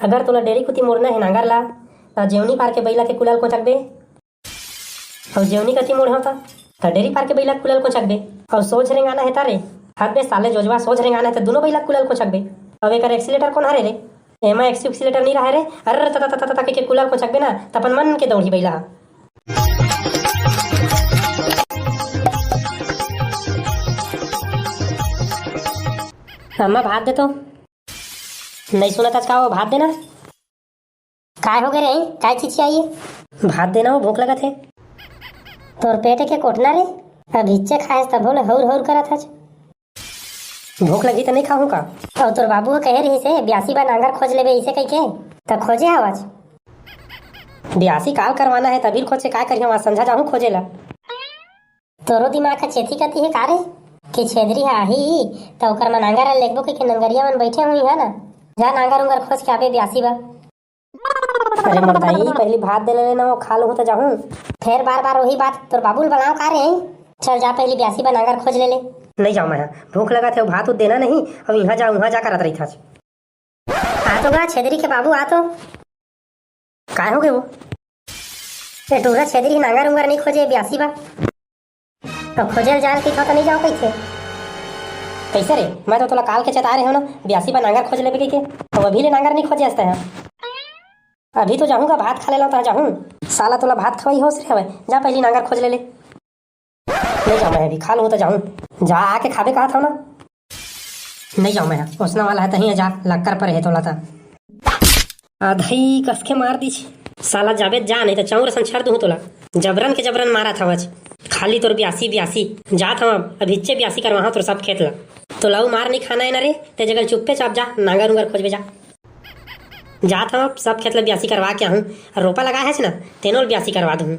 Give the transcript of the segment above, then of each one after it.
अगर तोला डेरी कुती मोड़ना है नांगर ला त जेवनी पार के बैला के कुलाल को चकबे और जेवनी कति मोड़ होता त डेरी पार के बैला कुलाल को चकबे और सोच रेंगाना है तारे हाथ में साले जोजवा सोच रेंगाना है तो दोनों बैला कुलाल को चकबे। अब एकर एक्सीलेटर कौन हरे रे एमा एक्सीलेटर नहीं रहा रे अरे तता तता तता के कुलाल को चकबे ना तपन मन के दौड़ी बैला। अम्मा भात दे तो नहीं सुना था का वो भात देना काय हो गए रे काय चीज चाहिए? भात देना वो भूख लगा थे तोर पेट के कोटना रे अब हिच्चे खाए तब बोले हौर हौर करा था। भूख लगी तो नहीं खाऊं का और तोर बाबू कहे रही से 82 बार नांगर खोज लेबे इसे कह के तब खोजे आवाज 82 काल करवाना है तभी खोज से का करिए वहां समझा जाऊं खोजेला। तोरो दिमाग का चेती कती है कारे कि छेदरी आही तो ओकर में नांगर लेगबो के नंगरिया मन बैठे हुई है ना जा नांगर उंगर खोज के आबे 82 बार। अरे मर्दाई पहली भात दे ले ना वो खा लूं तो जाऊं फिर बार बार वही बात तोर बाबू बनाओ का रे चल जा पहली 82 बार नांगर खोज ले। नहीं जाऊं मैं भूख लगा थे भात देना नहीं अब यहाँ जाऊं वहाँ जा करत रही था। आ तो गा छेदरी के बाबू आ तो काय हो गए वो टूरा छेदरी नांगर उंगर नहीं खोजे 82 बार तो खोजल जाल के तो नहीं जाओ कैसे कैसे रे मैं तो तोला काल के चता रहे हो ना 82 बार नांगर खोज लेबे के अब अभी ले नांगर नहीं खोजे हंसता है। अभी तो जाऊंगा भात खा ले लो तो जाऊं साला तोला भात खवाई हो रे जा पहली नांगर खोज ले नहीं जाऊँ मैं अभी खा लूँ तो जाऊँ जा आके खाबे कहा था ना नहीं जाऊँ मैं उसना वाला है तही जा लक्कर पर है तोला था आधई कस के मार दी साला जाबे जा नहीं तो चाऊर संछाड़ दूँ तोला जबरन के जबरन मारा था वज खाली तोर 82 जा था अब हिच्चे 82 करवा तोर सब खेत ला तो लाऊ मार नहीं खाना है ना रे ते जगह चुप्पे चाप जा नांगर उंगर खोजबे जा था सब खेत ला 82 करवा के आहूँ रोपा लगा है ना तेनों 82 करवा दूँ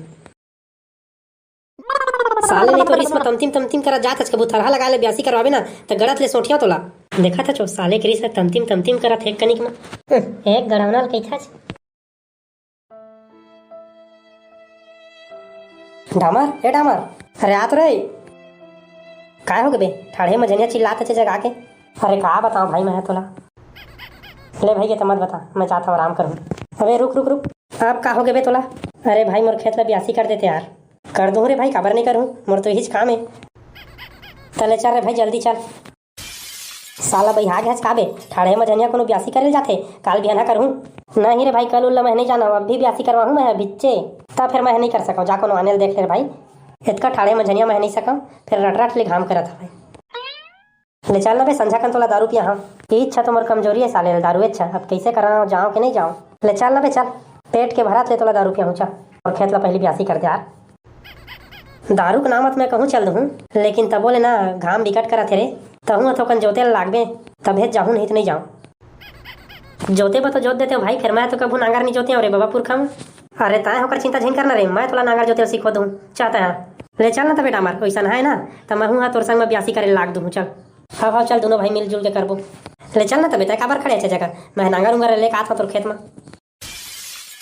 साले नहीं तो इसमें तमतिम करा जात है कबूतर लगा ले 82 करवाबे ना तो गड़त ले सोठिया तोला देखा था चो साले के रिस तमतिम करा थे कनिक में एक गड़वनल कैथा डामर ए डामर अरे आत रे काय हो गए बे ठाड़े मजनिया चिल्लाते थे जगा के अरे कहा बताऊं भाई मैं तोला ले भाई ये तो मत बता मैं चाहता हूँ आराम करूँ। अबे रुक अब का हो गए बे तोला अरे भाई मोर खेत ला 82 कर देते यार कर दूँ रे भाई काबर नहीं करूँ मोर तो यही काम है चले चल रे भाई जल्दी चल साला भाई हाँ घस काबे ठाड़े मजनिया कोनो 82 करे जाते काल बिहाना करूँ नहीं रे भाई कल उल्ला मैं नहीं जाना अब भी 82 करवाऊँ मैं बिच्चे तब फिर मैं नहीं कर सकूँ जा कोनो आने देख ले भाई इतका ठाड़े मजनिया मैं नहीं सकूँ फिर रट ले घाम करा था भाई ले चल ना भाई संझा कन तोला दारू पिया हाँ इच्छा तो मोर कमजोरी है साले दारू अच्छा अब कैसे करा जाऊँ कि नहीं जाऊँ ले चल ना भाई चल पेट के भरा ले तोला दारू पिया हूँ चल और खेत ला पहली 82 कर दे यार दारू का नामत मैं कहूँ चल दूँ लेकिन तब बोले ना घाम बिकट करा थे रे तहूँ तो कन जोते लागबे तब जाऊँ नहीं तो नहीं जाऊँ जोते बा तो जोत देते हो भाई फिर मैं तो कभी नांगर नहीं जोते रे बाबा पुरखा में अरे ताए होकर चिंता झिन करना रे मैं तोला नांगर जोते सीखो दूँ चाहता है ले चल ना तो बेटा मार वैसा है ना तो मैं हूँ तोर संग में 82 करे लाग दूँ चल हाँ चल दोनों भाई मिलजुल के करबो ले चल ना तो बेटा काबर खड़े अच्छे जगह मैं नांगर उंगर लेके आता तोर खेत में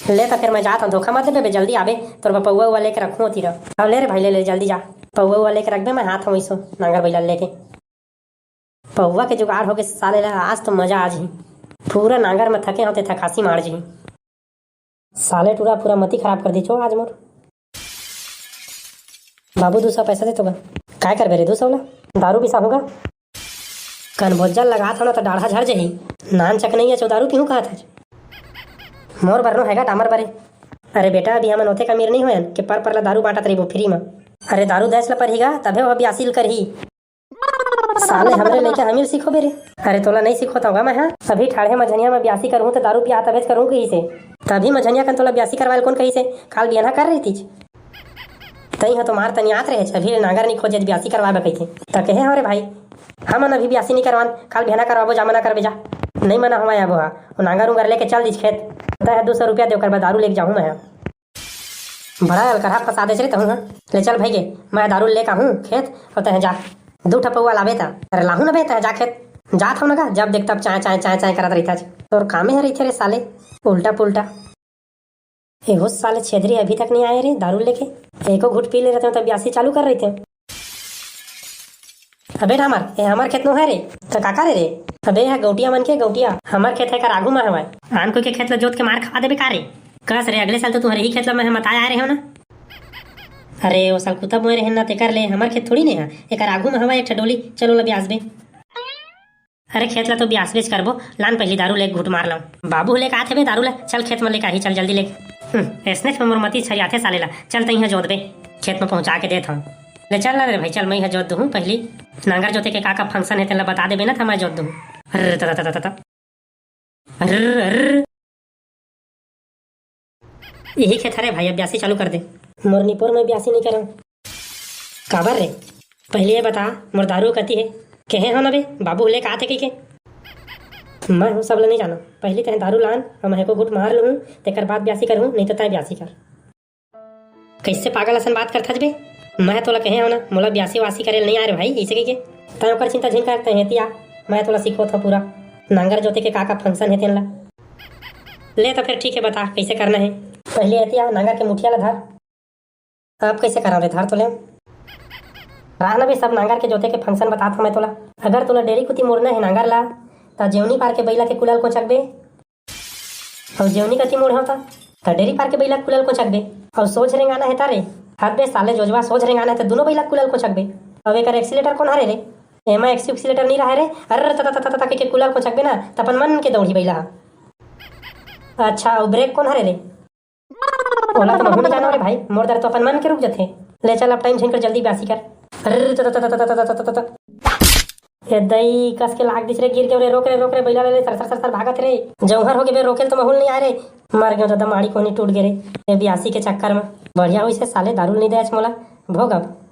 ले तो फिर मैं जाता हूँ धोखा मत दे जल्दी आबे तोर पौवा हुआ लेके रखूँ होती रह अब ले रे भाई ले जल्दी जा पौवा हुआ लेके रख दे मैं हाथ हूँ इसो नांगर बैला लेके पौवा के जुगाड़ हो गए साले ला आज तो मजा आज ही पूरा नांगर में थके होते थकासी मार जी साले पूरा मती खराब कर दी छो आज मोर बाबू 200 पैसा दे तो काय कर बे रे 200 ला दारू पिसा होगा कन बोझल लगा था ना तो डाढ़ा झड़ जही नान चक नहीं है चो दारू पीहूँ कहा था मोर बरनो हैगा डामर बरे अरे बेटा अभी हमन होते कमीर नहीं होयन कि पर ला दारू बांटत रही वो फ्री में अरे दारू दस ला पर हीगा तभे वो 82 कर ही साले हमरे लेके हमीर सीखो बेरे अरे तोला नहीं सीखो तो होगा मैं हाँ अभी ठाड़े मझनिया में 82 करूँ तो दारू पिया तबेज करूँ कहीं से तभी मझनिया कन तोला 82 करवाए कौन कहीं से काल बियाना कर रही थी तई तो मार तनी आत रहे अभी नांगर नहीं खोजे 82 करवाबे कही थे तो कहे हमारे भाई हमन अभी 82 नहीं करवान काल बियाना करवाबो जामना करबे जा नहीं मना हमारे अब वो नांगर उंगर लेके चल दिस खेत पता है 200 रुपया देकर मैं दारू लेके जाऊँ मैं बड़ा अलकरहा फंसा दे चले तहूँ ले चल भाई के मैं दारू लेकर हूँ खेत और तह जा 2 ठपौआ लाबे था अरे लाहू ना बे तह जा खेत जात हम ना जब देख तब चाय करत रही था तोर काम है रही थे रे साले उल्टा पुल्टा एगो साले छेदरी अभी तक नहीं आए रे दारू लेके एको घुट पी ले रहे थे तब 82 चालू कर रहे थे अबे रामर ये हमार खेत नो है रे तो काका रे रे अबे है गौटिया मन के गौटिया हमार खेत है कर आगू में हवाय आन कोई के खेत ला जोत के मार खा देबे का रे कस रे अगले साल तो तुम्हारे ही खेत ला मैं मताया आ रहे हो ना अरे वो साल कुत्ता मोए रहना ते कर ले हमार खेत थोड़ी नहीं है एकर आगू में हवा एक ठडोली चलो ला ब्यास बे अरे खेत ला तो ब्यास बेच करबो लान पहली दारू ले घुट मार लो बाबू ले का आथे बे दारू ले चल खेत में लेके ही चल जल्दी ले ऐसने में मोर मती छरियाथे साले ला चल तई है जोत बे खेत में पहुंचा के देत हूं ले चल ना रे भाई चल मैं है जोत दूं पहली नांगर जोते के का फंक्शन है तेला बता देबे ना था मैं जोत दूं अरे ता ता ता अरे यही खेत है भाई अब ब्यासी चालू कर दे मोरनीपुर में ब्यासी नहीं करूं काबर रे पहले ये बता मोर दारू कती है कहे हो ना बे बाबू ले का थे के मैं हूँ सब नहीं जानो पहले तह दारू लान और मैं को गुट मार लूँ तेकर बाद ब्यासी करूँ नहीं तो तय ब्यासी कर कैसे पागल असन बात करता बे मैं तोला कहे हो ना मोला ब्यासी वासी करे नहीं आ रहे भाई ऐसे के तय ओकर चिंता झिन कर तहतिया मैं तोला सीखो था पूरा नांगर जोते के का फंक्शन है तेन ला ले तो फिर ठीक है बता कैसे करना है पहले एतिया नांगर के मुठिया ला धर अब कैसे करा रे धर तो ले रहना भी सब नांगर के जोते के फंक्शन बता था मैं तोला अगर तोला डेरी कुती मोड़ना है नांगर ला तो जेवनी पार के बैला के कुलल को चकबे और जेवनी कती मोड़ होता तो डेरी पार के बैला कुलल को चकबे और सोच रेंगाना है तारे हाथ बे साले जोजवा सोच रेंगाना है तो दोनों बैला कुलल को चकबे अब एक एक्सीलेटर कौन हारे रे एमा एक्सीलेटर नहीं रहा रे अरे तता तता तता के कुलल को चकबे ना तपन मन के दौड़ी बैला अच्छा और ब्रेक कौन हारे रे ओला तो महू नहीं जाना रे भाई मोर दर तो अपन मन के रुक जाते ले चल अब टाइम झिन कर जल्दी ब्यासी कर अरे तता तता तता तता तता ये दई कस के लाग दिस रे गिर के रे रोक रे बैला ले सर सर सर भागत रे जौहर हो के बे रोकेल तो महूल नहीं आ रे मर गयो दादा माड़ी कोनी टूट गे रे ये ब्यासी के चक्कर में बढ़िया हुई से साले दारू नहीं दे मोला भोग अब